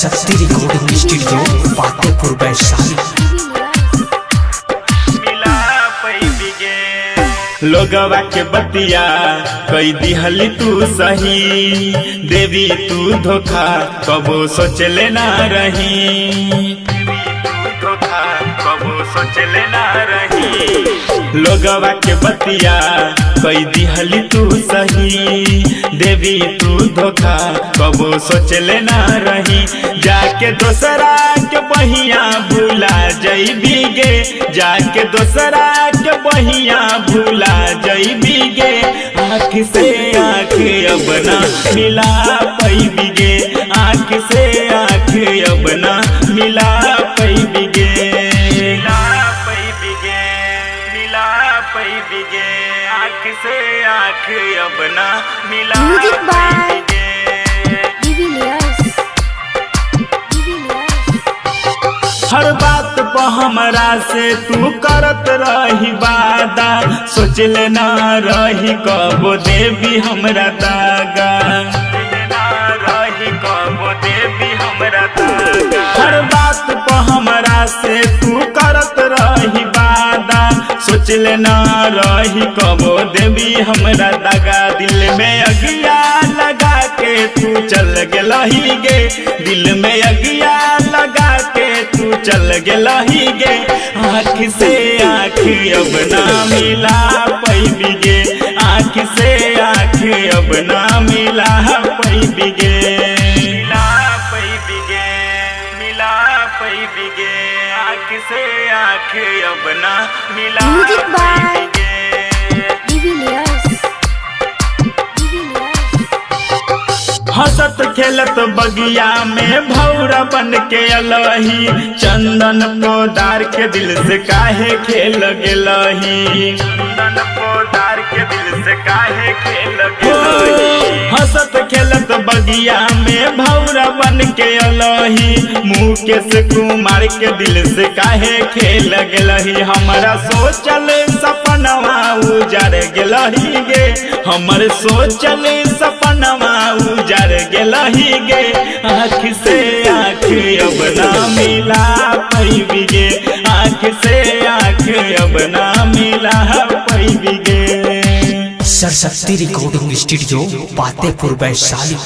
Saraswati recording studio Fatehpur Vaishali. लोगवा के बतिया कई दिहली तू सही, देवी तू धोखा कबो सोचले ना रही, धोखा कबो सोचले ना रही। लोगवा के बतिया कई दिहली तू सही, देवी तू धोखा कबो सोचले ना रही। जाके दोसरा के बहिया भूला जइबी गे, जाके दोसरा के बहिया भूला जइबी गे। आँख से आँख अब ना मिला पैबी गे, आँख से आँख अब ना मिला पैबी गे, मिला पैबी गे, मिला पैबी गे। आँख से आँख अब ना मिला पैबी गे। हर बात पर हमरा से तू करत रही वादा, सोचले ना रही कबो देवी हमरा दागा, रही कबो देवी हमरा दागा। हर बात पर हमरा से तू करत रही वादा, सोचले ना रही कबो देवी हमरा दागा। दिल में अगिया लगा के तू चल गेलही गे, दिल में अगिया लगा के तू चल गेलही गे। आँख से आँख अब ना मिला पैबी गे, आँख से आँख अब ना मिला पैबी गे, मिला पैबी गे, मिला पैबी गे। आँख से आँख अब ना मिला पैबी गे। हंसत खेलत बगिया में भौरा बन के अलही, चंदन पोदार के दिल से काहे खेल गेलही, चंदन पोदार के दिल से काहे खेल गेलही। हंसत खेलत बगिया में भौरा बन के अलही, मुकेश कुमार के दिल से काहे खेल गेलही। हमरा सोचल सपनवा उजार गेलही गे, हमर सोचल सपनवा उजार गेलही गे। आँख से आँख अब ना मिला पैबी गे, आँख से आँख अब ना मिला पैबी गे। Saraswati recording studio Fatehpur Vaishali.